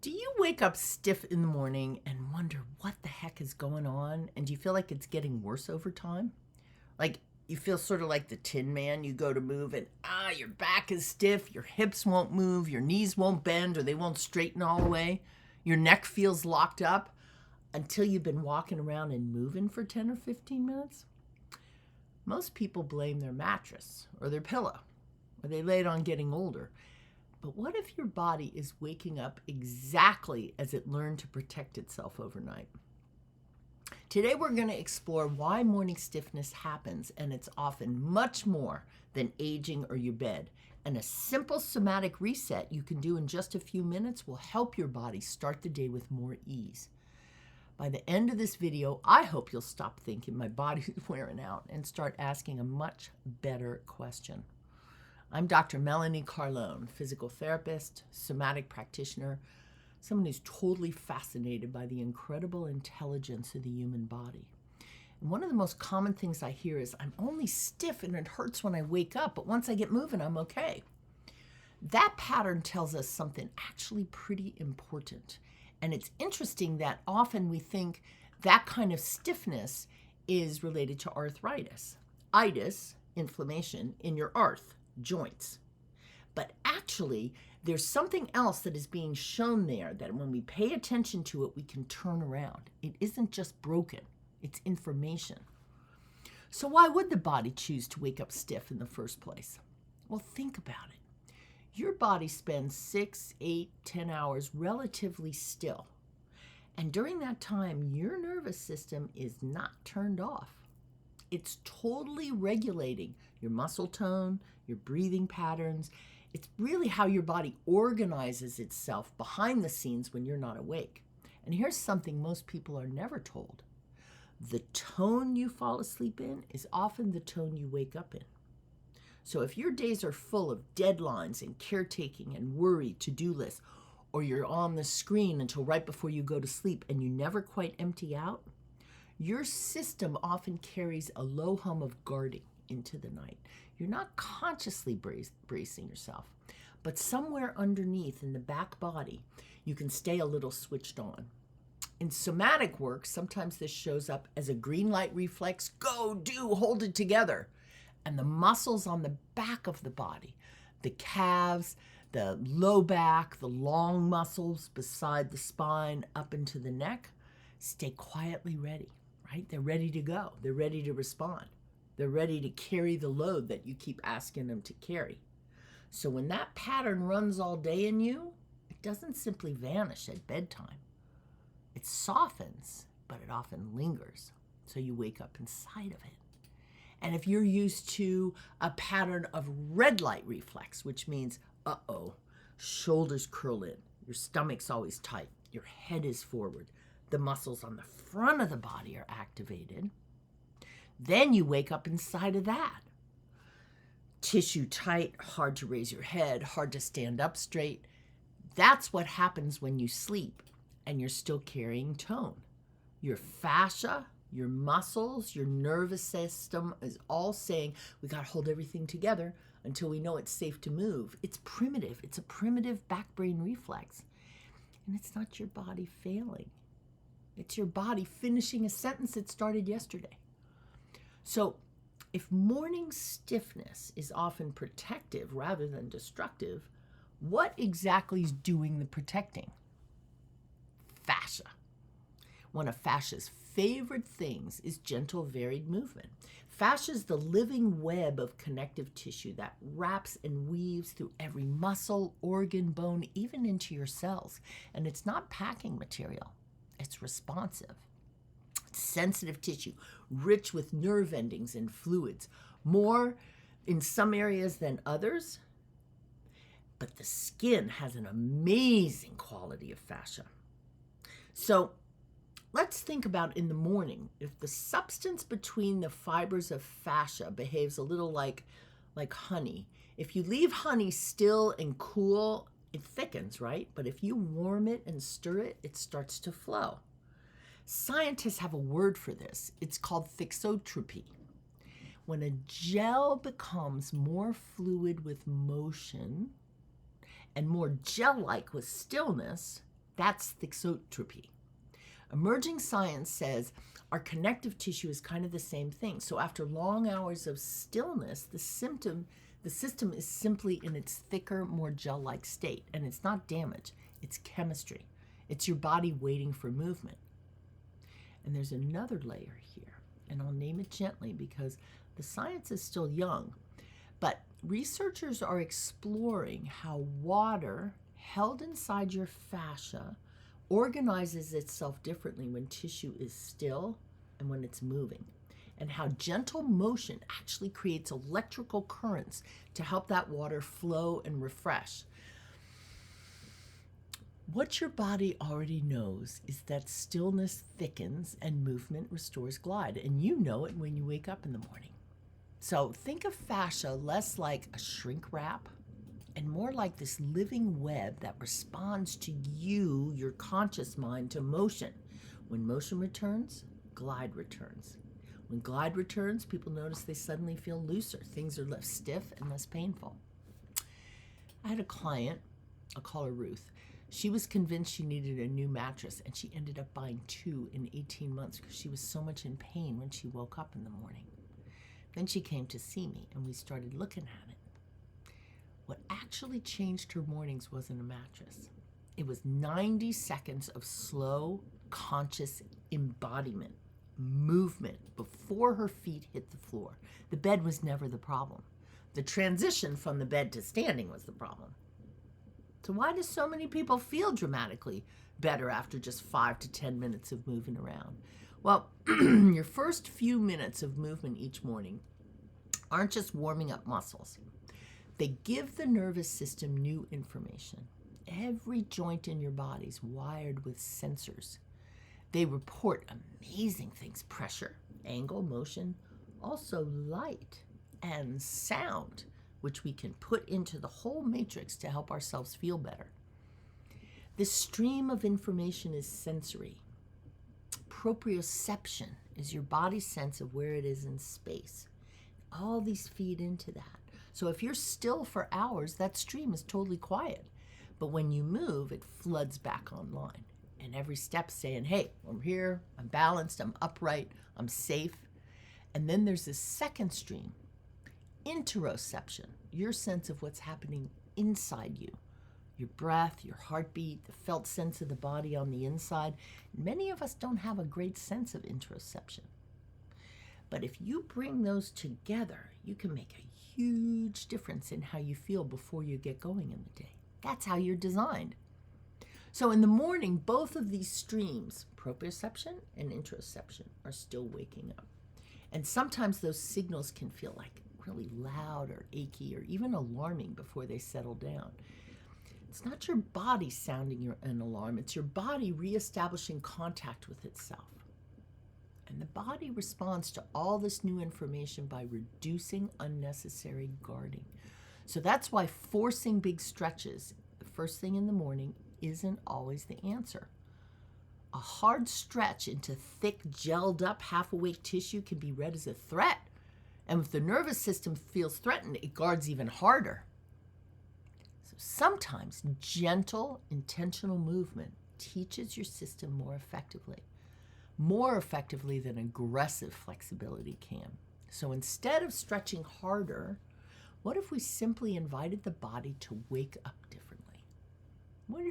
Do you wake up stiff in the morning and wonder what the heck is going on? And do you feel like it's getting worse over time? Like you feel sort of like the Tin Man. You go to move and your back is stiff, your hips won't move, your knees won't bend or they won't straighten all the way. Your neck feels locked up until you've been walking around and moving for 10 or 15 minutes. Most people blame their mattress or their pillow, or they lay it on getting older. But what if your body is waking up exactly as it learned to protect itself overnight? Today we're going to explore why morning stiffness happens, and it's often much more than aging or your bed. And a simple somatic reset you can do in just a few minutes will help your body start the day with more ease. By the end of this video, I hope you'll stop thinking my body's wearing out and start asking a much better question. I'm Dr. Melanie Carlone, physical therapist, somatic practitioner, someone who's totally fascinated by the incredible intelligence of the human body. And one of the most common things I hear is, I'm only stiff and it hurts when I wake up, but once I get moving, I'm okay. That pattern tells us something actually pretty important. And it's interesting that often we think that kind of stiffness is related to arthritis. Itis, inflammation, in your arth, joints. But actually, there's something else that is being shown there that when we pay attention to it, we can turn around. It isn't just broken, it's information. So why would the body choose to wake up stiff in the first place? Well, think about it. Your body spends 6, 8, 10 hours relatively still. And during that time, your nervous system is not turned off. It's totally regulating your muscle tone, your breathing patterns. It's really how your body organizes itself behind the scenes when you're not awake. And here's something most people are never told. The tone you fall asleep in is often the tone you wake up in. So if your days are full of deadlines and caretaking and worry, to-do lists, or you're on the screen until right before you go to sleep and you never quite empty out, your system often carries a low hum of guarding into the night. You're not consciously bracing yourself, but somewhere underneath in the back body, you can stay a little switched on. In somatic work, sometimes this shows up as a green light reflex, go, do, hold it together. And the muscles on the back of the body, the calves, the low back, the long muscles beside the spine up into the neck, stay quietly ready. Right? They're ready to go. They're ready to respond. They're ready to carry the load that you keep asking them to carry. So when that pattern runs all day in you, it doesn't simply vanish at bedtime. It softens, but it often lingers. So you wake up inside of it. And if you're used to a pattern of red light reflex, which means, shoulders curl in, your stomach's always tight, your head is forward, the muscles on the front of the body are activated, then you wake up inside of that. Tissue tight, hard to raise your head, hard to stand up straight. That's what happens when you sleep and you're still carrying tone. Your fascia, your muscles, your nervous system is all saying, we got to hold everything together until we know it's safe to move. It's primitive. It's a primitive back brain reflex. And it's not your body failing. It's your body finishing a sentence that started yesterday. So if morning stiffness is often protective rather than destructive, what exactly is doing the protecting? Fascia. One of fascia's favorite things is gentle, varied movement. Fascia is the living web of connective tissue that wraps and weaves through every muscle, organ, bone, even into your cells. And it's not packing material. It's responsive. It's sensitive tissue, rich with nerve endings and fluids, more in some areas than others. But the skin has an amazing quality of fascia. So let's think about in the morning, if the substance between the fibers of fascia behaves a little like honey. If you leave honey still and cool, it thickens, right? But if you warm it and stir it, it starts to flow. Scientists have a word for this. It's called thixotropy. When a gel becomes more fluid with motion and more gel-like with stillness, That's thixotropy. Emerging science says our connective tissue is kind of the same thing. So after long hours of stillness, the system is simply in its thicker, more gel-like state. And it's not damage, it's chemistry. It's your body waiting for movement. And there's another layer here, and I'll name it gently because the science is still young. But researchers are exploring how water held inside your fascia organizes itself differently when tissue is still and when it's moving, and how gentle motion actually creates electrical currents to help that water flow and refresh. What your body already knows is that stillness thickens and movement restores glide, and you know it when you wake up in the morning. So think of fascia less like a shrink wrap and more like this living web that responds to you, your conscious mind, to motion. When motion returns, glide returns. When glide returns, people notice they suddenly feel looser. Things are less stiff and less painful. I had a client, I'll call her Ruth. She was convinced she needed a new mattress, and she ended up buying 2 in 18 months because she was so much in pain when she woke up in the morning. Then she came to see me, and we started looking at it. What actually changed her mornings wasn't a mattress. It was 90 seconds of slow, conscious embodiment, movement before her feet hit the floor. The bed was never the problem. The transition from the bed to standing was the problem. So why do so many people feel dramatically better after just 5 to 10 minutes of moving around? Well, your first few minutes of movement each morning aren't just warming up muscles. They give the nervous system new information. Every joint in your body is wired with sensors. They report amazing things: pressure, angle, motion, also light and sound, which we can put into the whole matrix to help ourselves feel better. This stream of information is sensory. Proprioception is your body's sense of where it is in space. All these feed into that. So if you're still for hours, that stream is totally quiet. But when you move, it floods back online. And every step saying, hey, I'm here, I'm balanced, I'm upright, I'm safe. And then there's this second stream, interoception, your sense of what's happening inside you. Your breath, your heartbeat, the felt sense of the body on the inside. Many of us don't have a great sense of interoception. But if you bring those together, you can make a huge difference in how you feel before you get going in the day. That's how you're designed. So in the morning, both of these streams, proprioception and interoception, are still waking up. And sometimes those signals can feel like really loud or achy or even alarming before they settle down. It's not your body sounding an alarm, it's your body reestablishing contact with itself. And the body responds to all this new information by reducing unnecessary guarding. So that's why forcing big stretches the first thing in the morning isn't always the answer. A hard stretch into thick, gelled up, half-awake tissue can be read as a threat. And if the nervous system feels threatened, it guards even harder. So sometimes gentle, intentional movement teaches your system more effectively than aggressive flexibility can. So instead of stretching harder, what if we simply invited the body to wake up differently?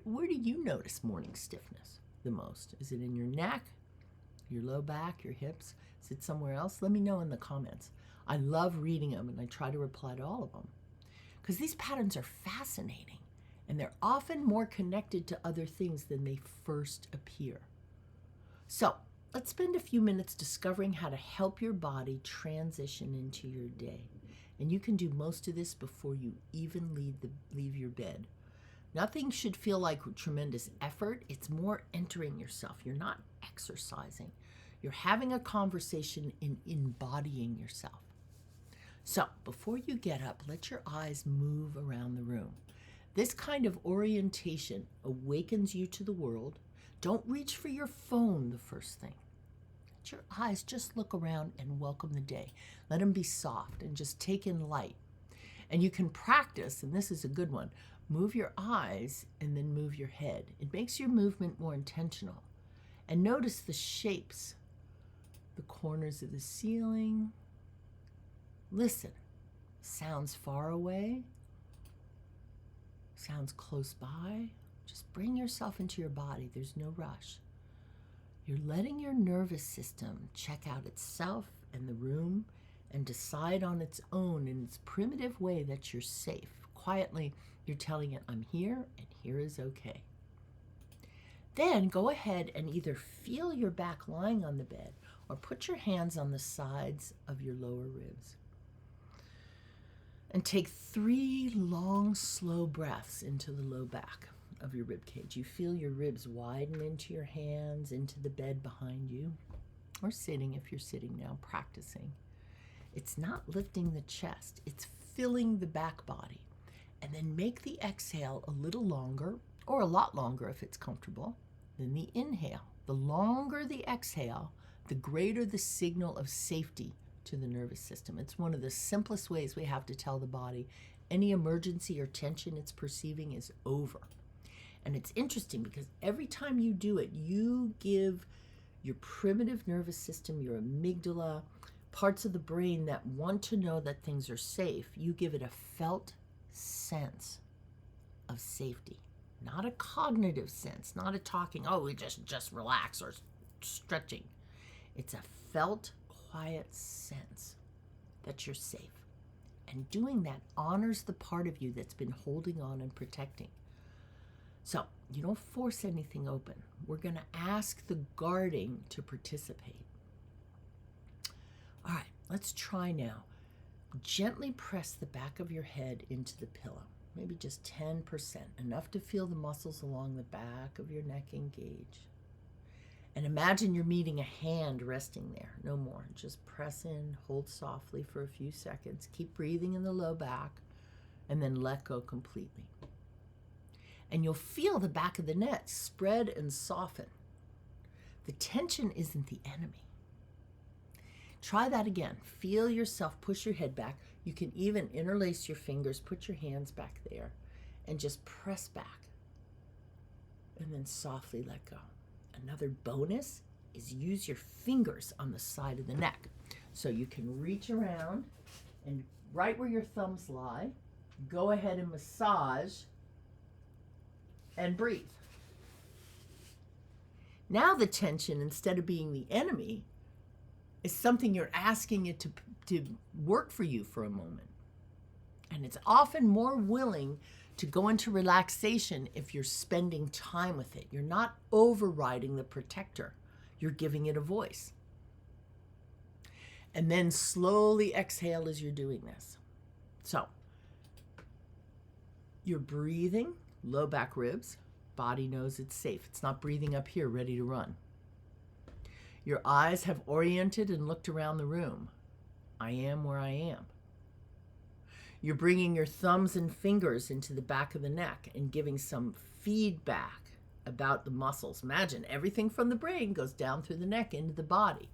Where do you notice morning stiffness the most? Is it in your neck, your low back, your hips? Is it somewhere else? Let me know in the comments. I love reading them, and I try to reply to all of them because these patterns are fascinating, and they're often more connected to other things than they first appear. So let's spend a few minutes discovering how to help your body transition into your day. And you can do most of this before you even leave your bed. Nothing should feel like tremendous effort. It's more entering yourself. You're not exercising. You're having a conversation in embodying yourself. So before you get up, let your eyes move around the room. This kind of orientation awakens you to the world. Don't reach for your phone the first thing. Let your eyes just look around and welcome the day. Let them be soft and just take in light. And you can practice, and this is a good one, Move your eyes and then move your head. It makes your movement more intentional. And notice the shapes, the corners of the ceiling. Listen. Sounds far away, sounds close by. Just bring yourself into your body. There's no rush. You're letting your nervous system check out itself and the room and decide on its own in its primitive way that you're safe. Quietly, you're telling it, I'm here and here is okay. Then go ahead and either feel your back lying on the bed or put your hands on the sides of your lower ribs. And take 3 long, slow breaths into the low back of your rib cage. You feel your ribs widen into your hands, into the bed behind you, or sitting if you're sitting now, practicing. It's not lifting the chest, it's filling the back body. And then make the exhale a little longer, or a lot longer if it's comfortable, than the inhale. The longer the exhale, the greater the signal of safety to the nervous system. It's one of the simplest ways we have to tell the body any emergency or tension it's perceiving is over. And it's interesting because every time you do it, you give your primitive nervous system, your amygdala, parts of the brain that want to know that things are safe, you give it a felt sense of safety. Not a cognitive sense, not a talking, oh, we just relax, or stretching. It's a felt quiet sense that you're safe. And doing that honors the part of you that's been holding on and protecting. So you don't force anything open. We're going to ask the guarding to participate. All right, let's try now. Gently press the back of your head into the pillow. Maybe just 10%, enough to feel the muscles along the back of your neck engage. And imagine you're meeting a hand resting there, no more. Just press in, hold softly for a few seconds, keep breathing in the low back, and then let go completely. And you'll feel the back of the neck spread and soften. The tension isn't the enemy. Try that again. Feel yourself push your head back. You can even interlace your fingers, put your hands back there, and just press back. And then softly let go. Another bonus is use your fingers on the side of the neck. So you can reach around and right where your thumbs lie, go ahead and massage and breathe. Now the tension, instead of being the enemy, is something you're asking it to work for you for a moment. And it's often more willing to go into relaxation if you're spending time with it. You're not overriding the protector. You're giving it a voice. And then slowly exhale as you're doing this. So, you're breathing, low back ribs. Body knows it's safe. It's not breathing up here, ready to run. Your eyes have oriented and looked around the room. I am where I am. You're bringing your thumbs and fingers into the back of the neck and giving some feedback about the muscles. Imagine everything from the brain goes down through the neck into the body.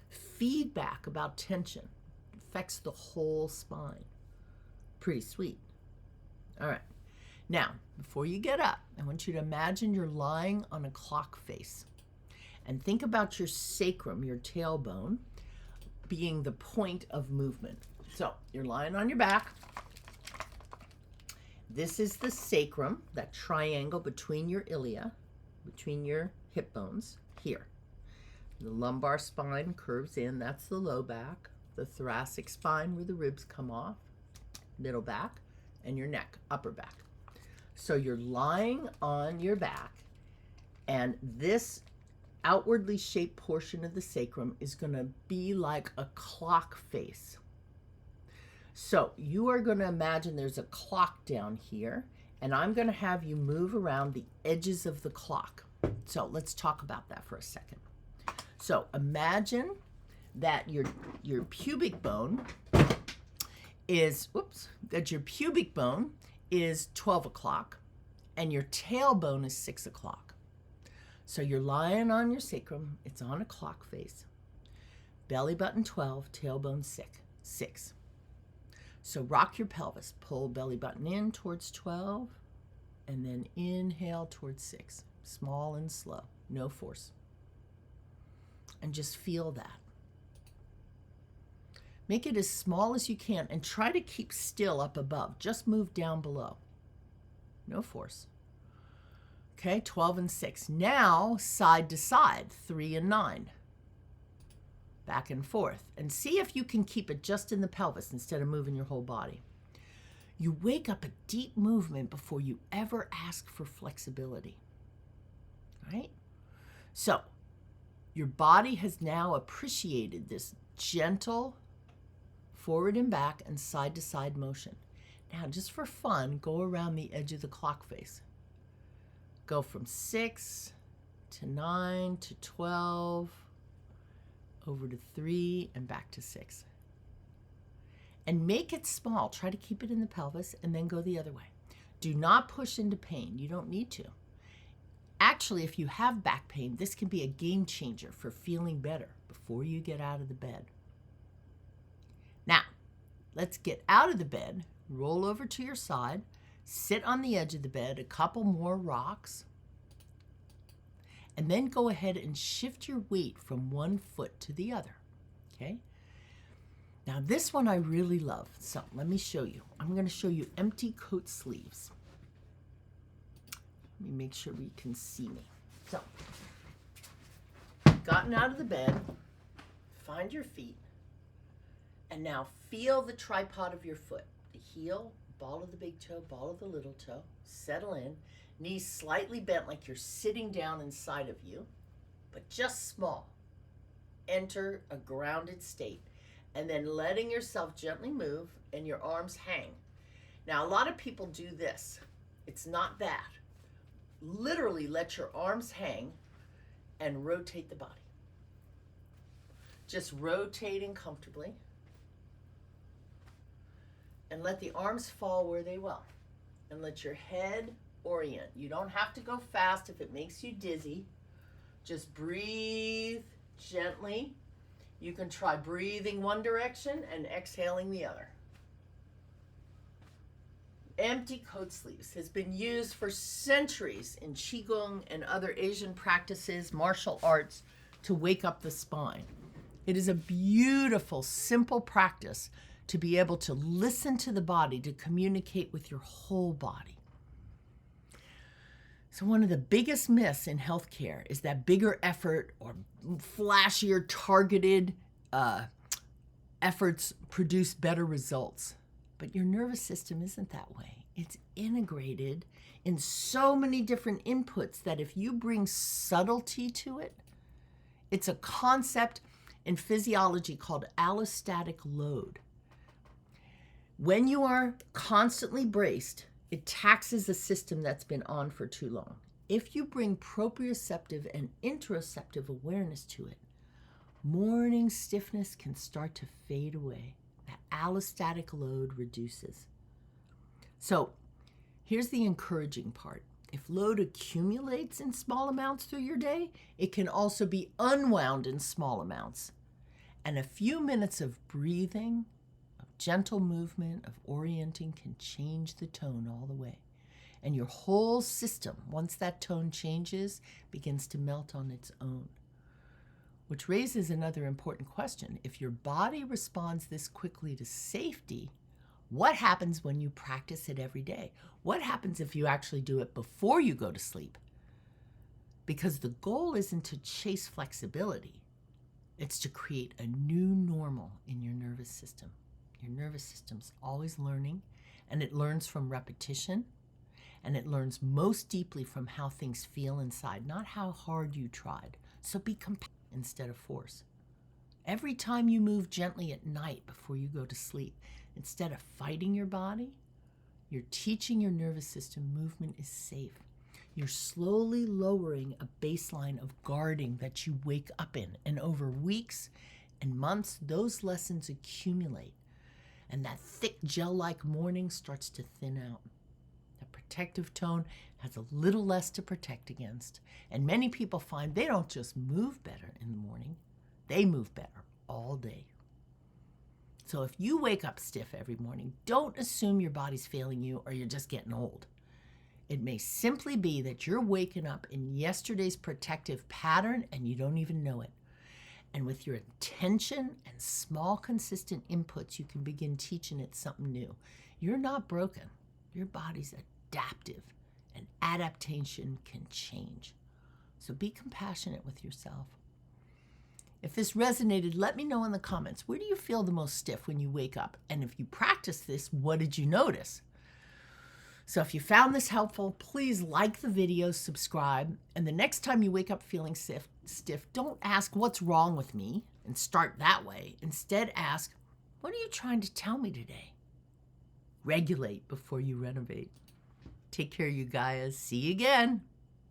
Feedback about tension affects the whole spine. Pretty sweet. All right. Now, before you get up, I want you to imagine you're lying on a clock face. And think about your sacrum, your tailbone, being the point of movement. So you're lying on your back. This is the sacrum, that triangle between your ilia, between your hip bones, here. The lumbar spine curves in, that's the low back. The thoracic spine where the ribs come off, middle back, and your neck, upper back. So you're lying on your back, and this outwardly shaped portion of the sacrum is going to be like a clock face. So you are going to imagine there's a clock down here, and I'm going to have you move around the edges of the clock. So let's talk about that for a second. So imagine that your pubic bone is, that your pubic bone is 12 o'clock and your tailbone is 6 o'clock. So you're lying on your sacrum, it's on a clock face. Belly button 12, tailbone 6. So rock your pelvis, pull belly button in towards 12, And then inhale towards 6. Small and slow, no force. And just feel that. Make it as small as you can and try to keep still up above. Just move down below. No force. Okay, 12 and 6. Now, side to side, 3 and 9. Back and forth. And see if you can keep it just in the pelvis instead of moving your whole body. You wake up a deep movement before you ever ask for flexibility. Right? So, your body has now appreciated this gentle forward and back and side to side motion. Now, just for fun, go around the edge of the clock face. Go from 6 to 9 to 12, over to 3 and back to 6. And make it small. Try to keep it in the pelvis and then go the other way. Do not push into pain. You don't need to. Actually, if you have back pain, this can be a game changer for feeling better before you get out of the bed. Now, let's get out of the bed, roll over to your side, sit on the edge of the bed, a couple more rocks, and then go ahead and shift your weight from one foot to the other, okay? Now, this one I really love, so let me show you. I'm going to show you empty coat sleeves. Let me make sure we can see me. So, gotten out of the bed, find your feet, and now feel the tripod of your foot. The heel, ball of the big toe, ball of the little toe. Settle in. Knees slightly bent like you're sitting down inside of you, but just small. Enter a grounded state. And then letting yourself gently move and your arms hang. Now, a lot of people do this. It's not that. Literally let your arms hang and rotate the body. Just rotating comfortably. And let the arms fall where they will. And let your head orient. You don't have to go fast if it makes you dizzy. Just breathe gently. You can try breathing one direction and exhaling the other. Empty coat sleeves has been used for centuries in Qigong and other Asian practices, martial arts, to wake up the spine. It is a beautiful, simple practice to be able to listen to the body, to communicate with your whole body. So one of the biggest myths in healthcare is that bigger effort or flashier targeted efforts produce better results. But your nervous system isn't that way. It's integrated in so many different inputs that if you bring subtlety to it, it's a concept in physiology called allostatic load. When you are constantly braced, it taxes a system that's been on for too long. If you bring proprioceptive and interoceptive awareness to it, morning stiffness can start to fade away. That allostatic load reduces. So here's the encouraging part. If load accumulates in small amounts through your day, it can also be unwound in small amounts. And a few minutes of breathing, of gentle movement, of orienting can change the tone all the way. And your whole system, once that tone changes, begins to melt on its own. Which raises another important question. If your body responds this quickly to safety, what happens when you practice it every day? What happens if you actually do it before you go to sleep? Because the goal isn't to chase flexibility. It's to create a new normal in your nervous system. Your nervous system's always learning, and it learns from repetition, and it learns most deeply from how things feel inside, not how hard you tried. So be compassionate instead of force. Every time you move gently at night before you go to sleep, instead of fighting your body, you're teaching your nervous system movement is safe. You're slowly lowering a baseline of guarding that you wake up in. And over weeks and months, those lessons accumulate. And that thick gel-like morning starts to thin out. The protective tone has a little less to protect against. And many people find they don't just move better in the morning, they move better all day. So if you wake up stiff every morning, don't assume your body's failing you or you're just getting old. It may simply be that you're waking up in yesterday's protective pattern and you don't even know it. And with your attention and small, consistent inputs, you can begin teaching it something new. You're not broken. Your body's adaptive, and adaptation can change. So be compassionate with yourself. If this resonated, let me know in the comments. Where do you feel the most stiff when you wake up? And if you practice this, what did you notice? So if you found this helpful, please like the video, subscribe, and the next time you wake up feeling stiff, don't ask what's wrong with me and start that way. Instead ask, what are you trying to tell me today? Regulate before you renovate. Take care, you guys. See you again.